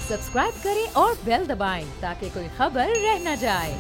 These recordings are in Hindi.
सब्सक्राइब करें और बेल दबाएं ताकि कोई खबर रह न जाए।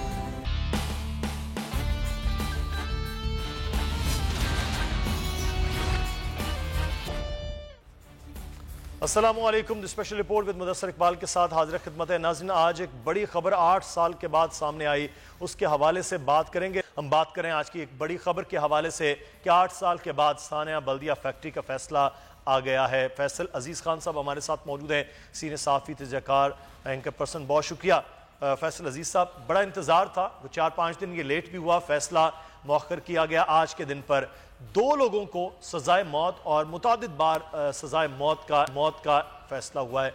अस्सलामुअलैकुम। Special report with Mudassar Iqbal के साथ हाजिर खिदमत है। नाज़रीन, आज एक बड़ी खबर 8 साल के बाद सामने आई, उसके हवाले से बात करेंगे। हम बात करें आज की एक बड़ी खबर के हवाले से कि 8 साल के बाद सानिया बल्दिया फैक्ट्री का फैसला आ गया है। फैसल अजीज़ खान साहब हमारे साथ मौजूद हैं, सीनियर सहाफ़ी तजज़ियाकार, एंकर पर्सन। बहुत शुक्रिया फैसल अजीज़ साहब। बड़ा इंतज़ार था, 4-5 दिन ये लेट भी हुआ, फैसला मौखर किया गया। आज के दिन पर 2 लोगों को सजाए मौत और मुतादिद बार सजाए मौत का फैसला हुआ है।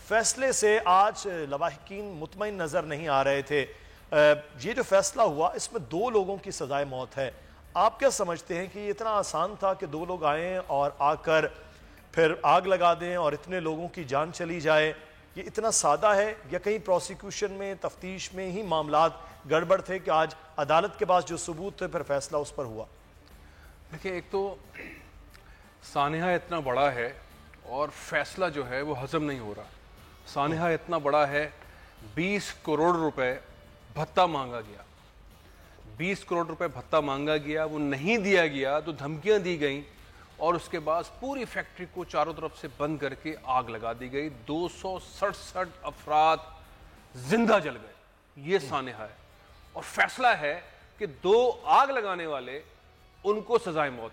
फैसले से आज लवाहिकीन मुतमईन नज़र नहीं आ रहे थे। ये जो फैसला हुआ इसमें 2 लोगों की सजाए मौत है। आप क्या समझते हैं कि ये इतना आसान था कि 2 लोग आएँ और आकर फिर आग लगा दें और इतने लोगों की जान चली जाए? ये इतना सादा है या कहीं प्रोसिक्यूशन में, तफ्तीश में ही मामलात गड़बड़ थे कि आज अदालत के पास जो सबूत थे फिर फैसला उस पर हुआ? देखिए, एक तो सानिया इतना बड़ा है और फैसला जो है वो हजम नहीं हो रहा। सानिया इतना बड़ा है, 20 करोड़ रुपए भत्ता मांगा गया, 20 करोड़ रुपए भत्ता मांगा गया, वो नहीं दिया गया तो धमकियां दी गई और उसके बाद पूरी फैक्ट्री को चारों तरफ से बंद करके आग लगा दी गई। 267 अफराद जिंदा जल गए। ये सानिया है और फैसला है कि 2 आग लगाने वाले, उनको सजाए मौत।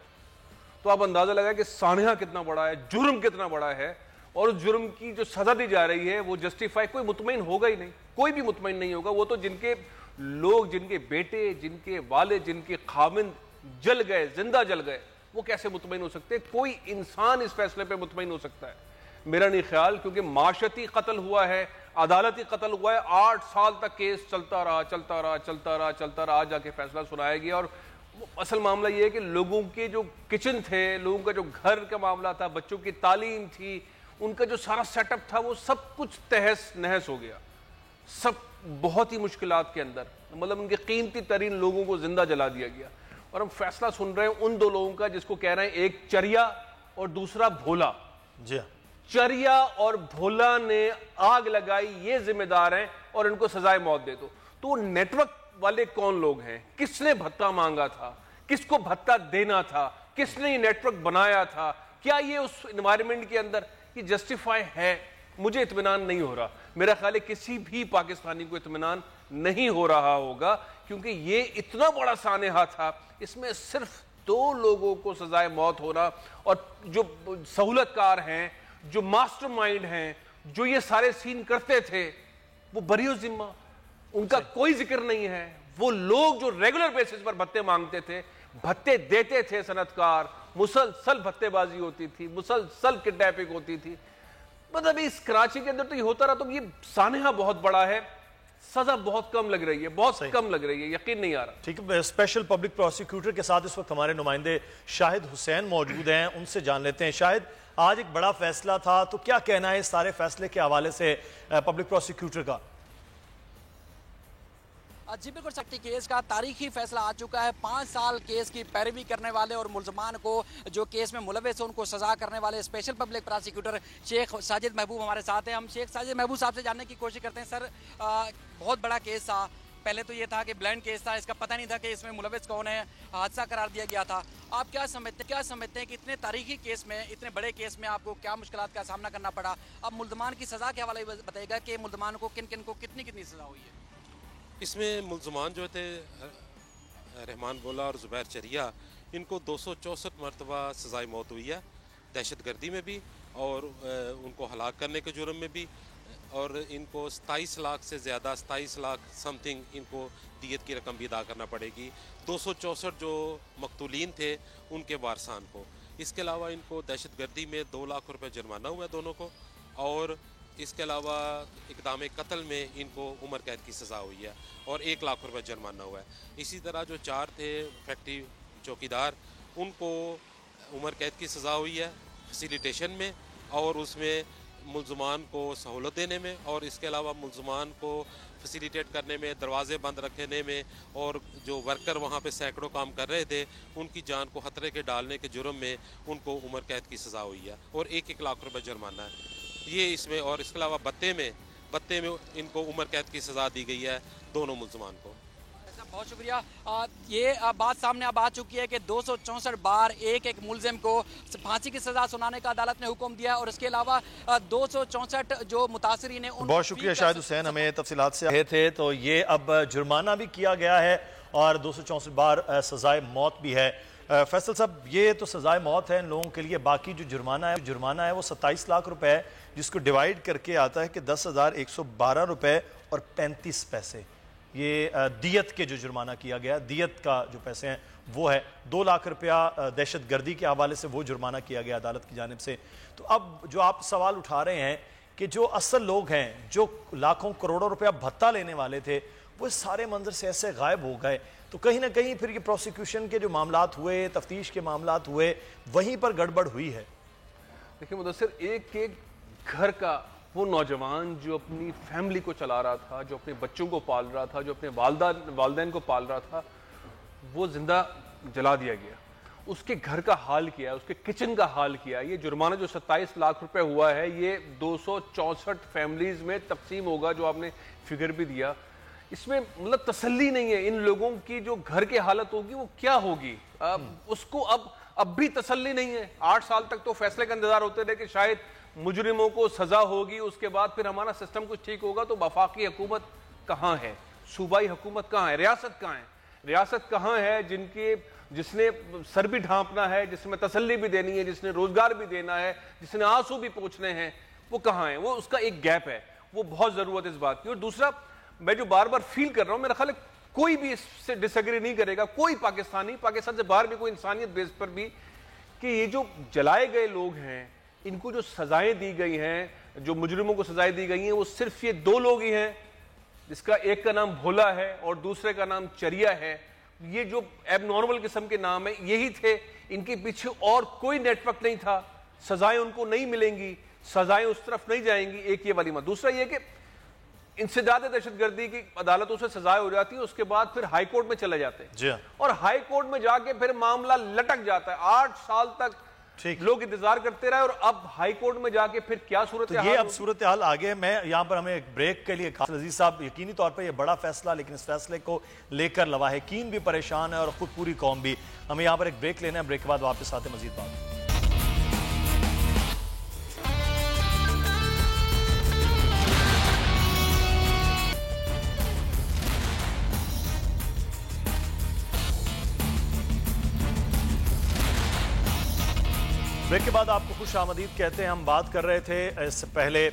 तो आप अंदाजा लगाएं कि सानिया कितना बड़ा है, जुर्म कितना बड़ा है और उस जुर्म की जो सजा दी जा रही है वो जस्टिफाई, कोई मुतमईन होगा ही नहीं, कोई भी मुतमईन नहीं होगा। वो तो जिनके लोग, जिनके बेटे, जिनके वाले, जिनके खामिंद जल गए, जिंदा जल गए, वो कैसे मुतमईन हो सकते हैं? कोई इंसान इस फैसले पे मुतमईन हो सकता है? मेरा नहीं ख्याल, क्योंकि माशरती कत्ल हुआ है, अदालती कत्ल हुआ है। 8 साल तक केस चलता रहा, आज जाके फैसला सुनाया गया। और असल मामला यह है कि लोगों के जो किचन थे, लोगों का जो घर का मामला था, बच्चों की तालीम थी, उनका जो सारा सेटअप था, वो सब कुछ तहस नहस हो गया। सब बहुत ही मुश्किलात के अंदर, मतलब उनके कीमती तरीन लोगों को जिंदा जला दिया गया। और हम फैसला सुन रहे हैं उन 2 लोगों का जिसको कह रहे हैं एक चरिया और दूसरा भोला। जी, चरिया और भोला ने आग लगाई, ये जिम्मेदार हैं और इनको सजाए मौत दे दो। तो नेटवर्क वाले कौन लोग हैं? किसने भत्ता मांगा था? किसको भत्ता देना था? किसने ये नेटवर्क बनाया था? क्या ये उस एनवायरनमेंट के अंदर ये जस्टिफाई है? मुझे इत्मीनान नहीं हो रहा। मेरा ख्याल है किसी भी पाकिस्तानी को इत्मीनान नहीं हो रहा होगा, क्योंकि ये इतना बड़ा सानेहा था, इसमें सिर्फ 2 लोगों को सजाए मौत होना और जो सहूलतकार हैं, जो मास्टरमाइंड हैं, जो ये सारे सीन करते थे, वो बरी जिम्मा, उनका कोई जिक्र नहीं है। वो लोग जो रेगुलर बेसिस पर भत्ते मांगते थे, भत्ते देते थे सनतकार, मुसलसल भत्तेबाजी होती थी, मुसलसल किडनैपिंग होती थी। मतलब इस कराची के अंदर तो ये होता रहा। तो ये सानिया बहुत बड़ा है, सजा बहुत कम लग रही है, बहुत कम लग रही है, यकीन नहीं आ रहा। ठीक है, स्पेशल पब्लिक प्रोसिक्यूटर के साथ इस वक्त हमारे नुमाइंदे शाहिद हुसैन मौजूद हैं, उनसे जान लेते हैं। शाहिद, आज एक बड़ा फैसला था, तो क्या कहना है इस सारे फैसले के हवाले से पब्लिक प्रोसिक्यूटर का? जी बिल्कुल, सकती केस का तारीखी फैसला आ चुका है। 5 साल केस की पैरवी करने वाले और मुलजमान को जो केस में मुलविस है उनको सजा करने वाले special public prosecutor Sheikh Sajid Mehboob हमारे साथ हैं। हम शेख साजिद महबूब साहब से जानने की कोशिश करते हैं। सर, बहुत बड़ा केस था। पहले तो ये था कि ब्लाइंड केस था, इसका पता नहीं था कि इसमें मुलविस कौन है, हादसा करार दिया गया था। आप क्या समझते हैं कि इतने तारीखी केस में, इतने बड़े केस में आपको क्या मुश्किलात का सामना करना पड़ा? अब मुलजमान की सजा के हवाले बताइएगा कि मुलजमान को किन किन को कितनी कितनी सजा हुई है? इसमें मुलजमान जो थे रहमान भोला और ज़ुबैर चरिया, इनको 264 मरतबा सजाए मौत हुई है, दहशतगर्दी में भी और उनको हलाक करने के जुर्म में भी। और इनको 27 लाख से ज़्यादा, 27 लाख समथिंग इनको दियत की रकम भी अदा करना पड़ेगी। 264 जो मकतूलीन थे उनके वारसान को। इसके अलावा इनको दहशतगर्दी में 2 लाख रुपए जुर्माना हुआ है दोनों को, और इसके अलावा इक़दाम कत्ल में इनको उम्र कैद की सज़ा हुई है और 1 लाख रुपए जुर्माना हुआ है। इसी तरह जो 4 थे फैक्ट्री चौकीदार, उनको उम्र कैद की सज़ा हुई है फैसिलिटेशन में और उसमें मुलजमान को सहूलत देने में, और इसके अलावा मुलजमान को फैसिलिटेट करने में, दरवाजे बंद रखने में, और जो वर्कर वहाँ पे सैकड़ों काम कर रहे थे उनकी जान को खतरे के डालने के जुर्म में उनको उम्र कैद की सज़ा हुई है और 1-1 लाख रुपए जुर्माना है ये इसमें। और इसके अलावा भत्ते में बत्ते में इनको उम्र कैद की सज़ा दी गई है दोनों मुल्ज़मान को। बहुत शुक्रिया। ये बात सामने अब आ चुकी है कि 264 बार एक एक मुलजिम को फांसी की सजा सुनाने का अदालत ने हुक्म दिया और इसके अलावा 264 जो मुतासरीन हैं। बहुत शुक्रिया शाहिद हुसैन, हमें तफसीलात से आए थे। तो ये अब जुर्माना भी किया गया है और 264 बार सजाए मौत भी है। फैसल साहब, ये तो सजाए मौत है इन लोगों के लिए, बाकी जो जुर्माना है वो 27 लाख रुपए है, जिसको डिवाइड करके आता है कि 10,112 रुपए और 35 पैसे। ये दियत के जो जुर्माना किया गया, दियत का जो पैसे हैं वो है 2 लाख रुपया दहशत गर्दी के हवाले से वो जुर्माना किया गया अदालत की जानिब से। तो अब जो आप सवाल उठा रहे हैं कि जो असल लोग हैं जो लाखों करोड़ों रुपया भत्ता लेने वाले थे वो सारे मंजर से ऐसे गायब हो गए, तो कहीं ना कहीं फिर ये प्रोसिक्यूशन के जो मामलात हुए, तफ्तीश के मामलात हुए, वहीं पर गड़बड़ हुई है। देखिए मुदस्सिर, एक एक घर का वो नौजवान जो अपनी फैमिली को चला रहा था, जो अपने बच्चों को पाल रहा था, जो अपने वालदैन को पाल रहा था, वो जिंदा जला दिया गया। उसके घर का हाल किया, उसके किचन का हाल किया। ये जुर्माना जो 27 लाख रुपए हुआ है ये 264 फैमिलीज में तकसीम होगा, जो आपने फिगर भी दिया। इसमें मतलब तसल्ली नहीं है इन लोगों की, जो घर की हालत होगी वो क्या होगी उसको अब भी तसल्ली नहीं है। 8 साल तक तो फैसले का इंतजार होते रहे कि शायद मुजरिमों को सजा होगी, उसके बाद फिर हमारा सिस्टम कुछ ठीक होगा। तो वफाकी हुकूमत कहाँ है, सूबाई हुकूमत कहाँ है, रियासत कहाँ है? रियासत कहाँ है जिसने सर भी ढांपना है, जिसमें तसल्ली भी देनी है, जिसने रोजगार भी देना है, जिसने आंसू भी पोंछने हैं, वो कहाँ है? वो उसका एक गैप है, वो बहुत जरूरत है इस बात की। और दूसरा, मैं जो बार बार फील कर रहा हूं, मेरा ख्याल है कोई भी इससे डिसएग्री नहीं करेगा, कोई पाकिस्तानी, पाकिस्तान से बाहर भी कोई इंसानियत बेस पर भी, कि ये जो जलाए गए लोग हैं, इनको जो सजाएं दी गई हैं, जो मुजरिमों को सजाएं दी गई हैं, वो सिर्फ ये 2 लोग ही हैं, जिसका एक का नाम भोला है और दूसरे का नाम चरिया है। ये जो एबनॉर्मल किस्म के नाम है यही थे, इनके पीछे और कोई नेटवर्क नहीं था। सजाएं उनको नहीं मिलेंगी, सजाएं उस तरफ नहीं जाएंगी, एक ये वाली बात। दूसरा ये कि इंसदाद दहशतगर्दी की अदालतों से सजाएं हो जाती है, उसके बाद फिर हाई कोर्ट में चले जाते हैं और हाई कोर्ट में जाके फिर मामला लटक जाता है। 8 साल तक लोग इंतजार करते रहे और अब हाई कोर्ट में जाके फिर क्या सूरत हाल? ये अब सूरत हाल आगे। मैं यहाँ पर हमें एक ब्रेक के लिए, अजीज साहब, यकीनी तौर पर यह बड़ा फैसला, लेकिन इस फैसले को लेकर लवाहिकीन भी परेशान है और खुद पूरी कौम भी। हमें यहाँ पर एक ब्रेक लेना है, ब्रेक के बाद वापस आते मजीद बात। ब्रेक के बाद आपको खुश आमदीद कहते हैं। हम बात कर रहे थे इससे पहले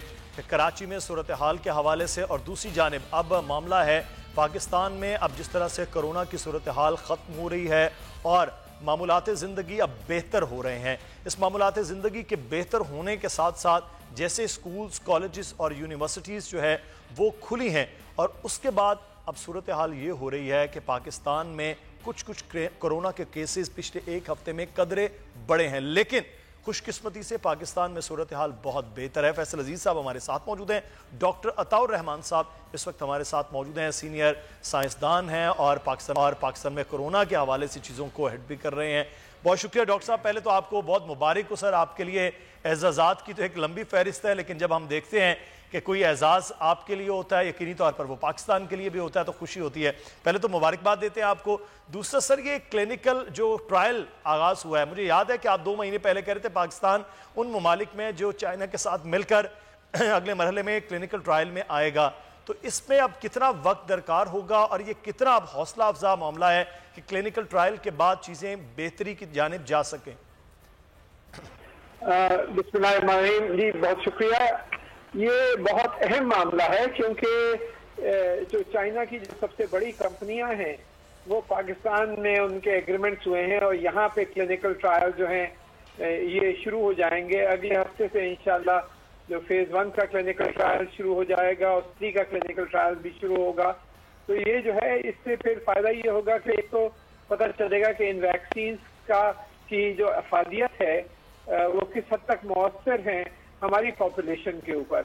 कराची में सूरत हाल के हवाले से, और दूसरी जानिब अब मामला है पाकिस्तान में। अब जिस तरह से कोरोना की सूरत हाल ख़त्म हो रही है और मामूलात ज़िंदगी अब बेहतर हो रहे हैं, इस मामूलात ज़िंदगी के बेहतर होने के साथ साथ जैसे स्कूल्स, कॉलेजेस और यूनिवर्सिटीज़ जो है वो खुली हैं, और उसके बाद अब सूरत हाल ये हो रही है कि पाकिस्तान में कुछ कोरोना के केसेस पिछले 1 हफ्ते में कदरे बढ़े हैं, लेकिन खुशकिस्मती से पाकिस्तान में सूरत हाल बहुत बेहतर है। फैसल अजीज साहब हमारे साथ मौजूद हैं, डॉक्टर अताउर रहमान साहब इस वक्त हमारे साथ मौजूद हैं, सीनियर साइंसदान हैं और पाकिस्तान में कोरोना के हवाले से चीज़ों को हेड भी कर रहे हैं। बहुत शुक्रिया डॉक्टर साहब। पहले तो आपको बहुत मुबारक हो सर, आपके लिए एजाज़ात की तो एक लंबी फहरिस्त है, लेकिन जब हम देखते हैं कि कोई एजाज़ आपके लिए होता है, यकीनी तौर पर वो पाकिस्तान के लिए भी होता है, तो खुशी होती है। पहले तो मुबारकबाद देते हैं आपको। दूसरा सर, ये क्लिनिकल जो ट्रायल आगाज़ हुआ है, मुझे याद है कि आप 2 महीने पहले कह रहे थे पाकिस्तान उन ममालिक में जो चाइना के साथ मिलकर अगले मरहले में क्लिनिकल ट्रायल में आएगा, तो इसमें अब कितना वक्त दरकार होगा और ये कितना अब हौसला अफजा मामला है कि क्लिनिकल ट्रायल के बाद चीज़ें बेहतरी की जानिब जा सकें? बिस्मिल्लाहिर्रहमानिर्रहीम जी, बहुत शुक्रिया। ये बहुत अहम मामला है क्योंकि जो चाइना की जो सबसे बड़ी कंपनियां हैं वो पाकिस्तान में उनके एग्रीमेंट्स हुए हैं और यहाँ पे क्लिनिकल ट्रायल जो हैं ये शुरू हो जाएंगे। अगले हफ्ते से इंशाल्लाह जो फेज 1 का क्लिनिकल ट्रायल शुरू हो जाएगा और 3 का क्लिनिकल ट्रायल भी शुरू होगा। तो ये जो है इससे फिर फायदा ये होगा कि एक तो पता चलेगा कि इन वैक्सीन की जो अफादियत है वो किस हद तक मौसर हैं हमारी पॉपुलेशन के ऊपर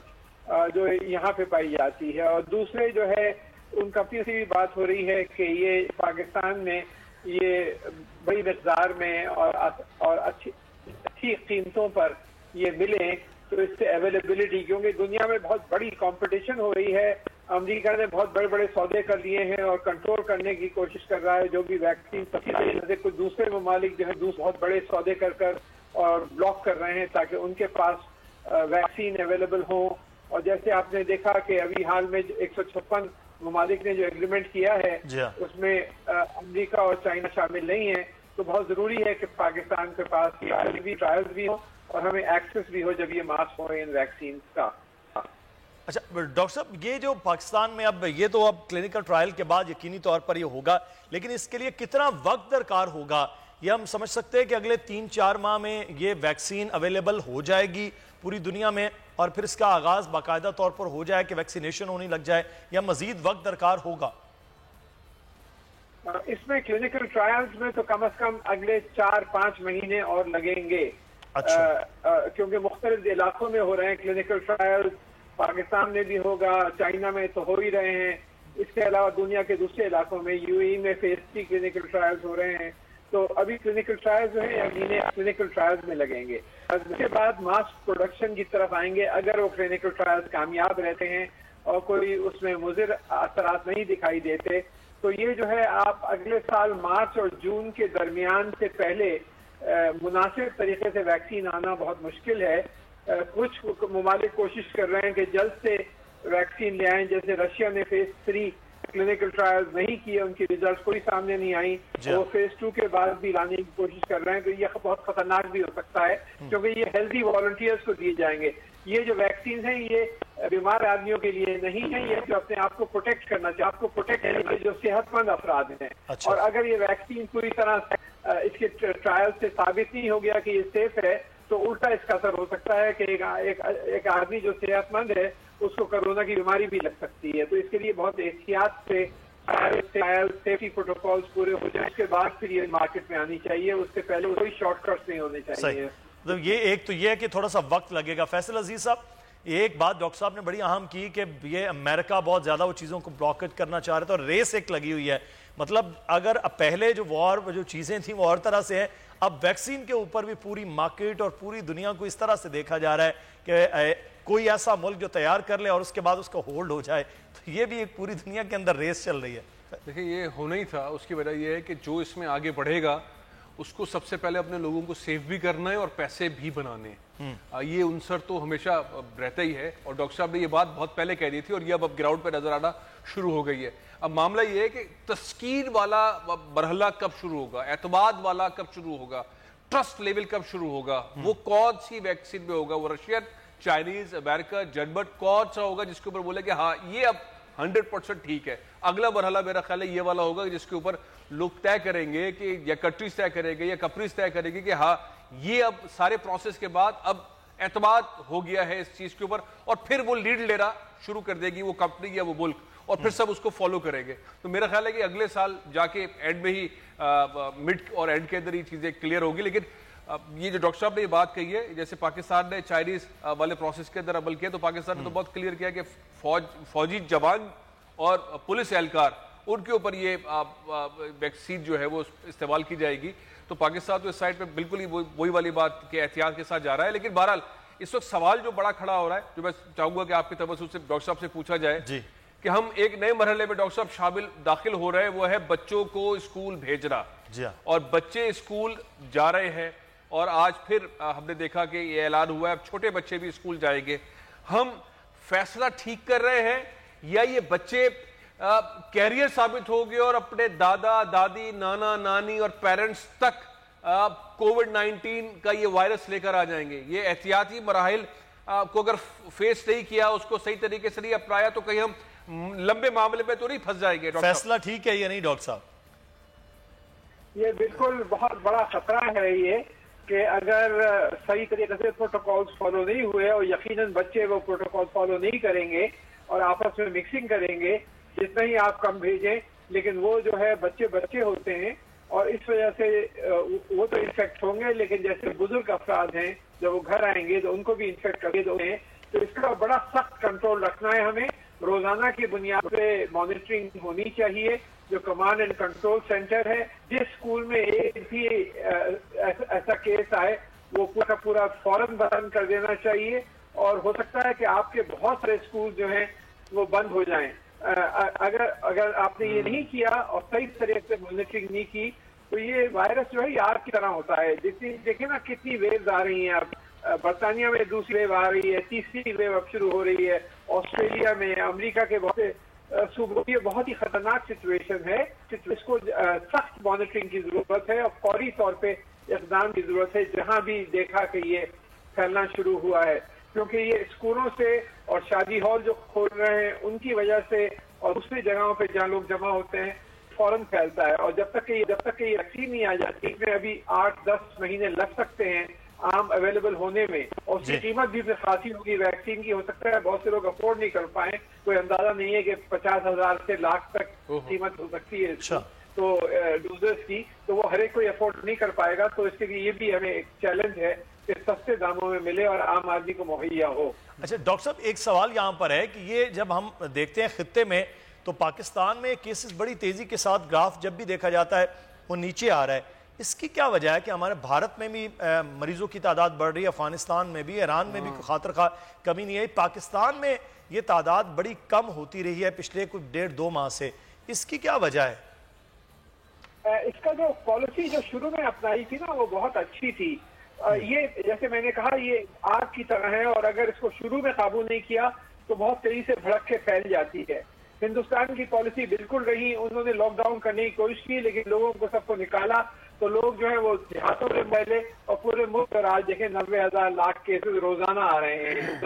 जो यहाँ पे पाई जाती है। और दूसरे जो है उन कंपनियों से भी बात हो रही है कि ये पाकिस्तान में ये बड़ी मकदार में और अच्छी कीमतों पर ये मिले तो इससे अवेलेबिलिटी, क्योंकि दुनिया में बहुत बड़ी कंपटीशन हो रही है, अमेरिका ने बहुत बड़े बड़े सौदे कर लिए हैं और कंट्रोल करने की कोशिश कर रहा है जो भी वैक्सीन, जैसे कुछ दूसरे ममालिक जो है बहुत बड़े सौदे कर और ब्लॉक कर रहे हैं ताकि उनके पास वैक्सीन अवेलेबल हो। और जैसे आपने देखा कि अभी हाल में 156 ममालिक ने जो एग्रीमेंट किया है उसमें अमेरिका और चाइना शामिल नहीं है, तो बहुत जरूरी है कि पाकिस्तान के पास ट्रायल्स भी हो और हमें एक्सेस भी हो जब ये मास हो इन वैक्सीन का। अच्छा डॉक्टर साहब, ये जो पाकिस्तान में अब ये तो अब क्लिनिकल ट्रायल के बाद यकीनी तौर पर ये होगा, लेकिन इसके लिए कितना वक्त दरकार होगा? ये हम समझ सकते हैं कि अगले 3-4 माह में ये वैक्सीन अवेलेबल हो जाएगी पूरी दुनिया में और फिर इसका आगाज बाकायदा तौर पर हो जाए कि वैक्सीनेशन होने लग जाए, या मजीद वक्त दरकार होगा? इसमें क्लिनिकल ट्रायल्स में तो कम से कम अगले 4-5 महीने और लगेंगे। अच्छा। क्योंकि मुख्तलिफ इलाकों में हो रहे हैं क्लिनिकल ट्रायल्स, पाकिस्तान में भी होगा, चाइना में तो हो ही रहे हैं, इसके अलावा दुनिया के दूसरे इलाकों में यूएई में फेज 3 क्लिनिकल ट्रायल्स हो रहे हैं। तो अभी क्लिनिकल ट्रायल्स जो है महीने क्लिनिकल ट्रायल्स में लगेंगे, उसके बाद मास प्रोडक्शन की तरफ आएंगे। अगर वो क्लिनिकल ट्रायल्स कामयाब रहते हैं और कोई उसमें मुज़िर असरात नहीं दिखाई देते, तो ये जो है आप अगले साल मार्च और जून के दरमियान से पहले मुनासिब तरीके से वैक्सीन आना बहुत मुश्किल है। कुछ ममालिक कोशिश कर रहे हैं कि जल्द से वैक्सीन ले आएं, जैसे रशिया ने फेज 3 क्लिनिकल ट्रायल्स नहीं किए, उनकी रिजल्ट कोई सामने नहीं आई, वो फेज 2 के बाद भी लाने की कोशिश कर रहे हैं। तो ये बहुत खतरनाक भी हो सकता है क्योंकि ये हेल्दी वॉलंटियर्स को दिए जाएंगे। ये जो वैक्सीन है ये बीमार आदमियों के लिए नहीं है, ये जो अपने आप को प्रोटेक्ट करना चाहिए, आपको प्रोटेक्ट करने जो सेहतमंद अफराद हैं। अच्छा। और अगर ये वैक्सीन पूरी तरह इसके ट्रायल से साबित नहीं हो गया कि ये सेफ है, तो उल्टा इसका असर हो सकता है कि एक आदमी जो सेहतमंद है उसको कोरोना की बीमारी भी लग सकती है। तो इसके लिए बहुत एहतियात से सेफ्टी प्रोटोकॉल्स पूरे हो जाए, उसके बाद फिर ये मार्केट में आनी चाहिए, उससे पहले कोई शॉर्टकट्स नहीं होने चाहिए। तो ये एक तो ये है कि थोड़ा सा वक्त लगेगा। फैसल अजीज साहब, एक बात डॉक्टर साहब ने बड़ी अहम की कि ये अमेरिका बहुत ज्यादा वो चीजों को ब्लॉकेज करना चाह रहे थे और रेस एक लगी हुई है। मतलब अगर पहले जो वॉर जो चीजें थी वो और तरह से है, अब वैक्सीन के ऊपर भी पूरी मार्केट और पूरी दुनिया को इस तरह से देखा जा रहा है कि कोई ऐसा मुल्क जो तैयार कर ले और उसके बाद उसका होल्ड हो जाए। तो ये भी एक पूरी दुनिया के अंदर रेस चल रही है। देखिए ये होना ही था, उसकी वजह यह है कि जो इसमें आगे बढ़ेगा उसको सबसे पहले अपने लोगों को सेफ भी करना है और पैसे भी बनाने हैं। ये उनसर तो हमेशा रहता ही है और डॉक्टर साहब ने ये बात बहुत पहले कह दी थी और ये अब ग्राउंड पे नजर आना शुरू हो गई है। अब मामला ये है कि तस्कीर वाला मरहला कब शुरू होगा, एतमाद वाला कब शुरू होगा, ट्रस्ट लेवल कब शुरू होगा, वो कौन सी वैक्सीन में होगा, वो रशियन, चाइनीज, अमेरिका, जर्मन कौन सा होगा जिसके ऊपर बोले कि हाँ ये अब 100% ठीक है। अगला मरहला मेरा ख्याल है ये वाला होगा जिसके ऊपर लोग तय करेंगे कि या कंट्रीज तय करेंगे या कंपनीज तय करेंगे कि हाँ ये अब सारे प्रोसेस के बाद अब एतमाद हो गया है इस चीज के ऊपर, और फिर वो लीड लेना शुरू कर देगी वो कंपनी या वो मुल्क, और फिर सब उसको फॉलो करेंगे। तो मेरा ख्याल है कि अगले साल जाके एंड में ही मिड और एंड के अंदर ये चीजें क्लियर होगी। लेकिन ये जो डॉक्टर साहब ने ये बात कही है, जैसे पाकिस्तान ने चाइनीज वाले प्रोसेस के अंदर अमल किया, तो पाकिस्तान ने तो बहुत क्लियर किया कि फौजी जवान और पुलिस एहलकार उनके ऊपर ये वैक्सीन जो है वो इस्तेमाल की जाएगी। तो पाकिस्तान तो इस साइड पे बिल्कुल ही वही वाली बात के एहतियात के साथ जा रहा है। लेकिन बहरहाल इस वक्त सवाल जो बड़ा खड़ा हो रहा है, जो मैं चाहूंगा कि आपके तवज्जुह से डॉक्टर साहब से पूछा जाए जी, कि हम एक नए मरहले में डॉक्टर साहब दाखिल हो रहे हैं, वो है बच्चों को स्कूल भेजना जी। और बच्चे स्कूल जा रहे हैं और आज फिर हमने देखा कि ये ऐलान हुआ है अब छोटे बच्चे भी स्कूल जाएंगे। हम फैसला ठीक कर रहे हैं या ये बच्चे कैरियर साबित हो गए और अपने दादा दादी, नाना नानी और पेरेंट्स तक कोविड-19 का ये वायरस लेकर आ जाएंगे? ये एहतियाती मराहिल को अगर फेस नहीं किया, उसको सही तरीके से नहीं अपनाया, तो कहीं हम लंबे मामले में तो नहीं फंस जाएंगे? फैसला ठीक है या नहीं डॉक्टर साहब? ये बिल्कुल बहुत बड़ा खतरा है ये कि अगर सही तरीके से प्रोटोकॉल्स फॉलो नहीं हुए और यकीनन बच्चे वो प्रोटोकॉल फॉलो नहीं करेंगे और आपस में मिक्सिंग करेंगे, जितना ही आप कम भेजें, लेकिन वो जो है बच्चे बच्चे होते हैं और इस वजह से वो तो इन्फेक्ट होंगे, लेकिन जैसे बुजुर्ग अफराद हैं जब वो घर आएंगे तो उनको भी इन्फेक्ट कर देंगे। तो इसका बड़ा सख्त कंट्रोल रखना है हमें। रोजाना की बुनियाद पे मॉनिटरिंग होनी चाहिए। जो कमांड एंड कंट्रोल सेंटर है, जिस स्कूल में एक भी ऐसा केस आए वो पूरा फौरन बंद कर देना चाहिए और हो सकता है कि आपके बहुत सारे स्कूल जो हैं वो बंद हो जाएं। अगर आपने ये नहीं किया और सही तरीके से मॉनिटरिंग नहीं की तो ये वायरस जो है ये आग की तरह होता है। देखिए ना कितनी वेव्स आ रही हैं अब, बरतानिया में दूसरी वेव आ रही है, तीसरी वेव अब शुरू हो रही है, ऑस्ट्रेलिया में, अमेरिका के बहुत से सूबों में बहुत ही खतरनाक सिचुएशन है। इसको सख्त मॉनिटरिंग की जरूरत है और फौरी तौर पे इक़दाम की जरूरत है जहां भी देखा कि ये फैलना शुरू हुआ है, क्योंकि ये स्कूलों से और शादी हॉल जो खोल रहे हैं उनकी वजह से और दूसरी जगहों पे जहाँ लोग जमा होते हैं फौरन फैलता है। और जब तक कि ये वैक्सीन नहीं आ जाती, इसमें अभी 8-10 महीने लग सकते हैं आम अवेलेबल होने में, और उसकी कीमत भी खासी होगी वैक्सीन की। हो सकता है बहुत से लोग अफोर्ड नहीं कर पाए, कोई अंदाजा नहीं है कि 50,000 से लाख तक कीमत हो सकती है इसकी, तो डोजेस की, तो वो हर एक कोई अफोर्ड नहीं कर पाएगा। तो इसके लिए ये भी हमें एक चैलेंज है कि सस्ते दामों में मिले और आम आदमी को मुहैया हो। अच्छा डॉक्टर साहब, एक सवाल यहाँ पर है कि ये जब हम देखते हैं खित्ते में तो पाकिस्तान में केसेस बड़ी तेजी के साथ ग्राफ जब भी देखा जाता है वो नीचे आ रहा है, इसकी क्या वजह है कि हमारे भारत में भी मरीजों की तादाद बढ़ रही है, अफगानिस्तान में भी, ईरान में भी खातर खा कमी नहीं है, पाकिस्तान में ये तादाद बड़ी कम होती रही है पिछले कुछ 1.5-2 माह से, इसकी क्या वजह है? इसका जो पॉलिसी जो शुरू में अपनाई थी ना वो बहुत अच्छी थी। ये जैसे मैंने कहा ये आग की तरह है और अगर इसको शुरू में काबू नहीं किया तो बहुत तेजी से भड़क के फैल जाती है। हिंदुस्तान की पॉलिसी बिल्कुल रही, उन्होंने लॉकडाउन करने की कोशिश की लेकिन लोगों को सबको निकाला, तो लोग जो है वो देहातों में फैले और पूरे मुल्क पर आज देखें 90,000 लाख केसेस रोजाना आ रहे हैं।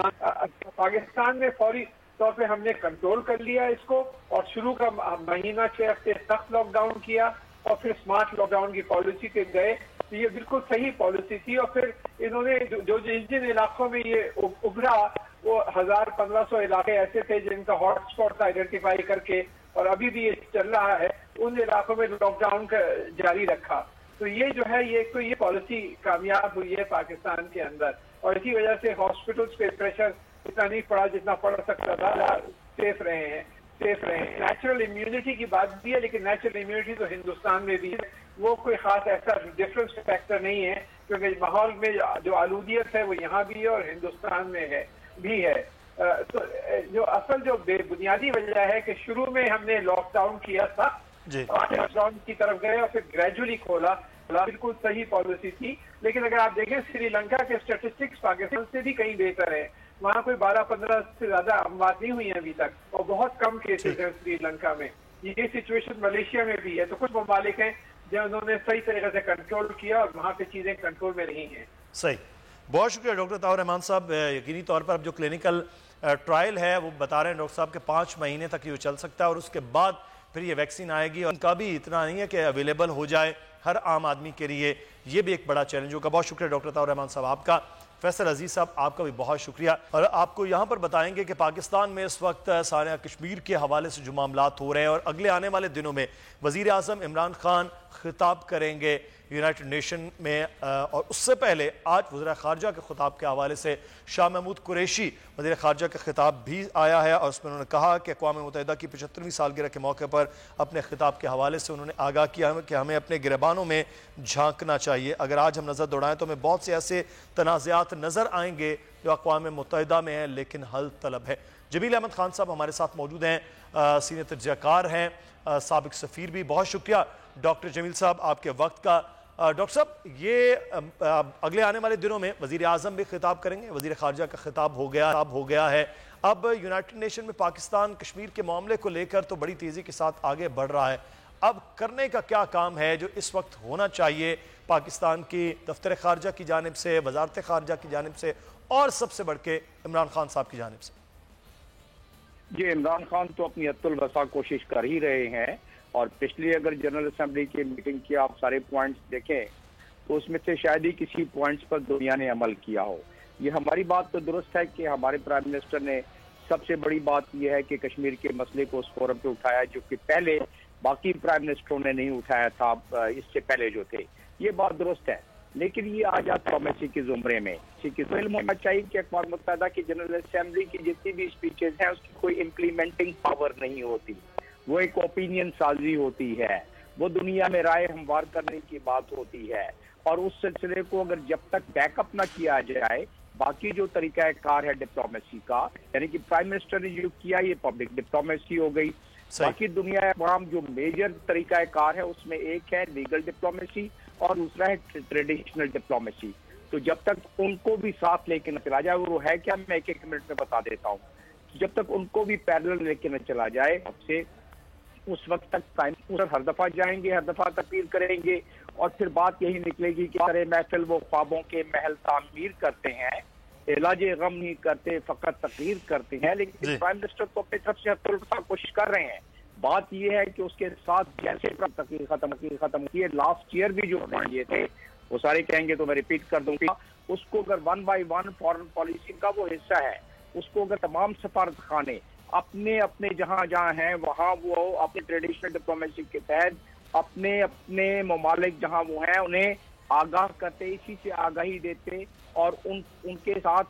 पाकिस्तान में फौरी तौर पे हमने कंट्रोल कर लिया इसको और शुरू का महीना 6 हफ्ते सख्त लॉकडाउन किया और फिर स्मार्ट लॉकडाउन की पॉलिसी पे गए, तो ये बिल्कुल सही पॉलिसी थी। और फिर इन्होंने जिन इलाकों में ये उभरा वो 1000-1500 इलाके ऐसे थे जिनका हॉटस्पॉट आइडेंटिफाई करके, और अभी भी ये चल रहा है, उन इलाकों में लॉकडाउन जारी रखा। तो ये जो है ये पॉलिसी कामयाब हुई है पाकिस्तान के अंदर, और इसी वजह से हॉस्पिटल्स पे प्रेशर इतना नहीं पड़ा जितना पड़ सकता था, सेफ रहे हैं। नेचुरल इम्यूनिटी की बात भी है, लेकिन नेचुरल इम्यूनिटी तो हिंदुस्तान में भी है, वो कोई खास ऐसा डिफरेंस फैक्टर नहीं है, क्योंकि माहौल में जो आलूदियत है वो यहाँ भी है और हिंदुस्तान में भी है। तो जो असल जो बुनियादी वजह है कि शुरू में हमने लॉकडाउन किया था, लॉकडाउन की तरफ गए और फिर ग्रेजुअली खोला, बिल्कुल सही पॉलिसी थी। लेकिन अगर आप देखें श्रीलंका के स्टेटिस्टिक्स पाकिस्तान से भी कहीं बेहतर है, वहाँ कोई 12-15 से ज्यादा अमवात नहीं हुई है अभी तक और बहुत कम केसेस हैं श्रीलंका में। ये सिचुएशन मलेशिया में भी है। तो कुछ ममालिक हैं जो उन्होंने सही तरीके से कंट्रोल किया और वहाँ पे चीजें कंट्रोल में नहीं है। सही, बहुत शुक्रिया डॉक्टर ताउर रहमान साहब। यकीनी तौर पर अब जो क्लिनिकल ट्रायल है वो बता रहे हैं डॉक्टर साहब के 5 महीने तक ये चल सकता है और उसके बाद फिर ये वैक्सीन आएगी, और उनका भी इतना नहीं है कि अवेलेबल हो जाए हर आम आदमी के लिए, ये भी एक बड़ा चैलेंज होगा। बहुत शुक्रिया डॉक्टर ताउर रहमान साहब आपका। फैसल अजीज साहब आपका भी बहुत शुक्रिया। और आपको यहाँ पर बताएंगे कि पाकिस्तान में इस वक्त सानिया कश्मीर के हवाले से जो मामलात हो रहे हैं और अगले आने वाले दिनों में वज़ीर आज़म इमरान खान खिताब करेंगे यूनाइटेड नेशन में, और उससे पहले आज वज़ीर ख़ारजा के खिताब के हवाले से शाह महमूद कुरैशी वज़ीर ख़ारजा का खिताब भी आया है और उसमें उन्होंने कहा कि अक़वाम मुत्तहिदा की 75वीं सालगिरह के मौके पर अपने खिताब के हवाले से उन्होंने आगाह किया कि हमें अपने गिरबानों में झांकना चाहिए। अगर आज हम नज़र दौड़ाएँ तो हमें बहुत से ऐसे तनाज़ात नज़र आएंगे जो अक़वाम मुत्तहिदा में हैं लेकिन हल तलब है। जमील अहमद खान साहब हमारे साथ मौजूद हैं, सीनियर तर्जुमाकार हैं, साबिक सफ़ीर भी। बहुत शुक्रिया डॉक्टर जमील साहब आपके वक्त का। डॉक्टर साहब, ये अगले आने वाले दिनों में वज़ीर आज़म भी खिताब करेंगे, वज़ीर ख़ारजा का खिताब हो गया है। अब यूनाइटेड नेशन में पाकिस्तान कश्मीर के मामले को लेकर तो बड़ी तेज़ी के साथ आगे बढ़ रहा है। अब करने का क्या काम है जो इस वक्त होना चाहिए पाकिस्तान की दफ्तर ख़ारजा की जानिब से, वज़ारत ख़ारजा की जानिब से और सबसे बढ़ के इमरान खान साहब की जानिब से? जी, इमरान खान तो अपनी अत्तुल वसा कोशिश कर ही रहे हैं और पिछली अगर जनरल असेंबली की मीटिंग की आप सारे पॉइंट्स देखें तो उसमें से शायद ही किसी पॉइंट्स पर दुनिया ने अमल किया हो। ये हमारी बात तो दुरुस्त है कि हमारे प्राइम मिनिस्टर ने सबसे बड़ी बात यह है कि कश्मीर के मसले को उस फोरम पे उठाया जो कि पहले बाकी प्राइम मिनिस्टरों ने नहीं उठाया था, इससे पहले जो थे। ये बात दुरुस्त है, लेकिन ये आ जाता डिप्लोमेसी के जुमरे में। होना चाहिए कि अक़वाम मुत्तहिदा की जनरल असेंबली की जितनी भी स्पीचेस हैं उसकी कोई इम्प्लीमेंटिंग पावर नहीं होती, वो एक ओपिनियन साजी होती है, वो दुनिया में राय हमवार करने की बात होती है। और उस सिलसिले को अगर जब तक बैकअप ना किया जाए, बाकी जो तरीका कार है डिप्लोमेसी का, यानी कि प्राइम मिनिस्टर ने जो किया ये पब्लिक डिप्लोमेसी हो गई। बाकी दुनिया तमाम जो मेजर तरीका कार है उसमें एक है लीगल डिप्लोमेसी और दूसरा है ट्रेडिशनल डिप्लोमेसी। तो जब तक उनको भी साथ लेके न चला जाए, वो है क्या मैं एक मिनट में बता देता हूँ, जब तक उनको भी पैरेलल लेके न चला जाए सबसे, उस वक्त तक प्राइम मिनिस्टर हर दफा जाएंगे, हर दफा तकरीर करेंगे और फिर बात यही निकलेगी कि सारे महफिल वो ख्वाबों के महल तामीर करते हैं, इलाज गम नहीं करते, फकत तकरीर करते हैं। लेकिन प्राइम मिनिस्टर तो अपनी तरफ से हर कोशिश कर रहे हैं। बात यह है कि उसके साथ जैसे तकरीर खत्म किए, लास्ट ईयर भी जो ये थे वो सारे कहेंगे तो मैं रिपीट कर दूंगा, उसको अगर 1 by 1 फॉरेन पॉलिसी का वो हिस्सा है, उसको अगर तमाम सफारत खाने अपने अपने जहां जहां हैं वहां वो अपने ट्रेडिशनल डिप्लोमेसी के तहत अपने अपने ममालिक जहां वो हैं उन्हें आगाह करते, इसी से आगाही देते और उनके साथ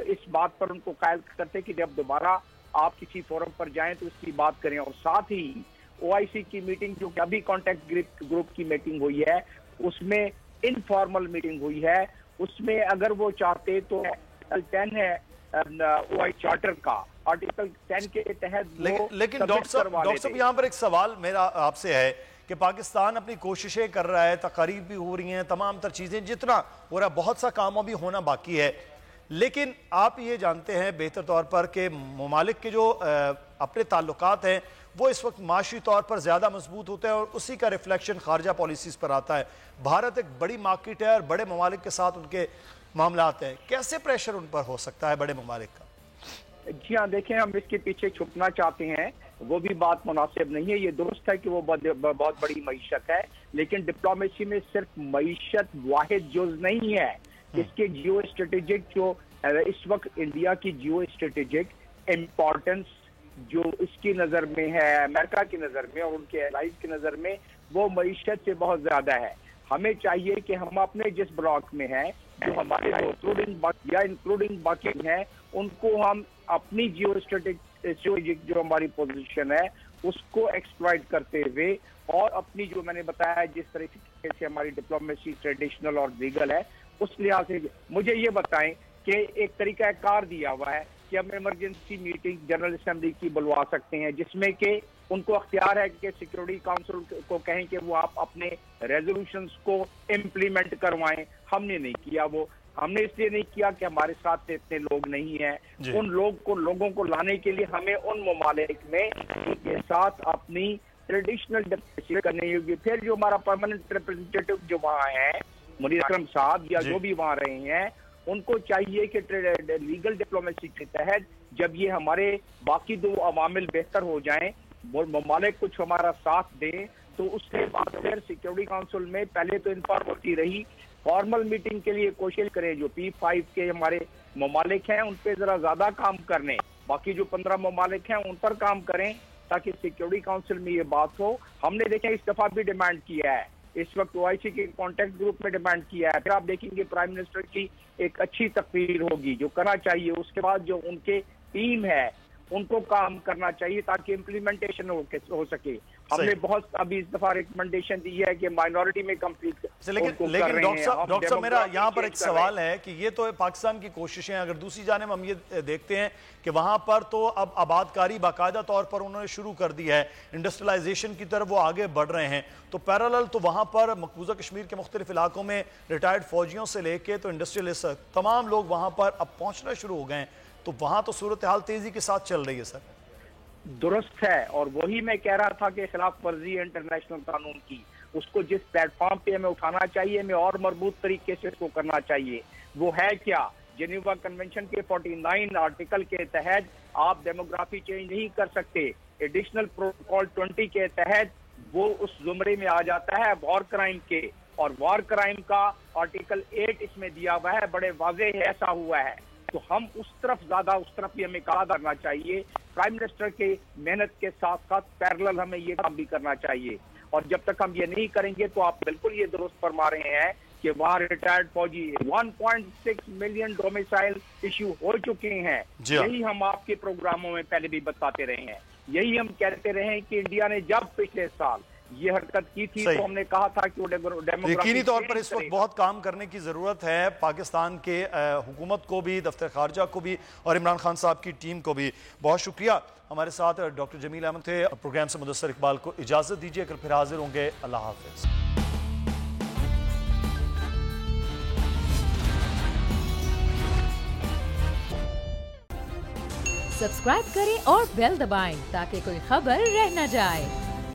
इस बात पर उनको कायल करते कि जब दोबारा आप किसी फोरम पर जाएं तो इसकी बात करें। और साथ ही OIC की मीटिंग जो कि अभी कॉन्टेक्ट ग्रुप की मीटिंग हुई है, उसमें इनफॉर्मल मीटिंग हुई है, उसमें अगर वो चाहते तो आर्टिकल 10 है OIC चार्टर का, आर्टिकल 10 के तहत लेकिन डॉक्टर साहब यहाँ पर एक सवाल मेरा आपसे है कि पाकिस्तान अपनी कोशिशें कर रहा है, तकारीब भी हो रही हैं, तमाम तर चीजें जितना हो रहा है, बहुत सा काम अभी होना बाकी है, लेकिन आप ये जानते हैं बेहतर तौर पर कि ममालिक के जो अपने ताल्लुकात हैं वो इस वक्त माशी तौर पर ज़्यादा मजबूत होते हैं और उसी का रिफ्लेक्शन खारजा पॉलिसीज़ पर आता है। भारत एक बड़ी मार्केट है और बड़े ममालिक के साथ उनके मामलात हैं, कैसे प्रेशर उन पर हो सकता है बड़े ममालिक का? जी हाँ, देखें, हम इसके पीछे छुपना चाहते हैं वो भी बात मुनासिब नहीं है। ये दुरुस्त है कि वो बहुत बड़ी मईशत है, लेकिन डिप्लोमेसी में सिर्फ मईशत वाहिद जुज़ नहीं है। इसके जियो स्ट्रेटेजिक जो इस वक्त इंडिया की जियो स्ट्रेटेजिक इम्पोर्टेंस जो इसकी नजर में है, अमेरिका की नजर में और उनके एलाइज की नजर में, वो मईशत से बहुत ज्यादा है। हमें चाहिए कि हम अपने जिस ब्लॉक में हैं, जो हमारे इंक्लूडिंग बाकी हैं, उनको हम अपनी जियो स्ट्रेटेजिक जो हमारी पोजीशन है उसको एक्सप्लॉइट करते हुए और अपनी जो मैंने बताया जिस तरीके से हमारी डिप्लोमेसी ट्रेडिशनल और लीगल है उस लिहाज से मुझे ये बताएं कि एक तरीका कार दिया हुआ है कि हम इमरजेंसी मीटिंग जनरल असेंबली की बुलवा सकते हैं, जिसमें कि उनको अख्तियार है कि सिक्योरिटी काउंसिल को कहें कि वो आप अपने रेजोल्यूशंस को इम्प्लीमेंट करवाएं। हमने नहीं किया, वो हमने इसलिए नहीं किया कि हमारे साथ इतने लोग नहीं हैं। उन लोगों को लाने के लिए हमें उन ममालिक में के साथ अपनी ट्रेडिशनल डिप्लोमेसी करनी होगी। फिर जो हमारा परमानेंट रिप्रेजेंटेटिव जो वहाँ है, मुनीर अकरम साहब या जो भी वहाँ रहे हैं, उनको चाहिए कि लीगल डिप्लोमेसी के तहत जब ये हमारे बाकी दो अवामिल बेहतर हो जाएं, ममालिक कुछ हमारा साथ दें, तो उसके बाद फिर सिक्योरिटी काउंसिल में पहले तो इन्फॉर्म होती रही, फॉर्मल मीटिंग के लिए कोशिश करें। जो P5 के हमारे ममालिक हैं उन पे जरा ज्यादा काम करने, बाकी जो 15 ममालिक हैं उन पर काम करें ताकि सिक्योरिटी काउंसिल में ये बात हो। हमने देखें इस दफा भी डिमांड किया है, इस वक्त OIC के कॉन्टेक्ट ग्रुप में डिमांड किया है। फिर आप देखेंगे प्राइम मिनिस्टर की एक अच्छी तकरीर होगी जो करना चाहिए, उसके बाद जो उनके टीम है उनको काम करना चाहिए ताकि इम्प्लीमेंटेशन हो सके। हमने बहुत अभी इस दफा रिकमेंडेशन दी है कि माइनॉरिटी में कंप्लीट। लेकिन डॉक्टर साहब मेरा यहाँ पर एक सवाल है कि ये तो पाकिस्तान की कोशिशें, अगर दूसरी जानिब हम ये देखते हैं कि वहां पर तो अब आबादकारी बाकायदा तौर पर उन्होंने शुरू कर दी है, इंडस्ट्रियलाइजेशन की तरफ वो आगे बढ़ रहे हैं, तो पैरेलल तो वहां पर मकबूजा कश्मीर के मुख्तलिफ इलाकों में रिटायर्ड फौजियों से लेके तो इंडस्ट्रियलिस्ट तमाम लोग वहां पर अब पहुंचना शुरू हो गए हैं, तो वहां तो सूरत हाल तेजी के साथ चल रही है। सर दुरुस्त है, और वही मैं कह रहा था कि खिलाफ वर्जी इंटरनेशनल कानून की, उसको जिस प्लेटफॉर्म पे हमें उठाना चाहिए, हमें और मजबूत तरीके से इसको करना चाहिए। वो है क्या? जेनेवा कन्वेंशन के 49 आर्टिकल के तहत आप डेमोग्राफी चेंज नहीं कर सकते। एडिशनल प्रोटोकॉल 20 के तहत वो उस जुमरे में आ जाता है वॉर क्राइम के, और वॉर क्राइम का आर्टिकल 8 इसमें दिया हुआ है, बड़े वाज़ेह ऐसा हुआ है। तो हम उस तरफ भी हमें काम करना चाहिए। प्राइम मिनिस्टर के मेहनत के साथ साथ पैरेलल हमें ये काम भी करना चाहिए, और जब तक हम ये नहीं करेंगे तो आप बिल्कुल ये दुरुस्त फरमा रहे हैं कि वहाँ रिटायर्ड फौजी 1.6 मिलियन डोमिसाइल इश्यू हो चुके हैं। यही हम आपके प्रोग्रामों में पहले भी बताते रहे हैं, यही हम कहते रहे हैं कि इंडिया ने जब पिछले साल ये हरकत की थी तो हमने कहा था कि वो यकीनी तौर पर इस वक्त बहुत काम करने की जरूरत है पाकिस्तान के हुकूमत को भी, दफ्तर खारजा को भी और इमरान खान साहब की टीम को भी। बहुत शुक्रिया। हमारे साथ डॉक्टर जमील अहमद थे। प्रोग्राम से मुदस्सर इकबाल को इजाजत दीजिए, कल फिर हाजिर होंगे। अल्लाह हाफिज। सब्सक्राइब करें और बेल दबाएं ताकि कोई खबर रह न जाए।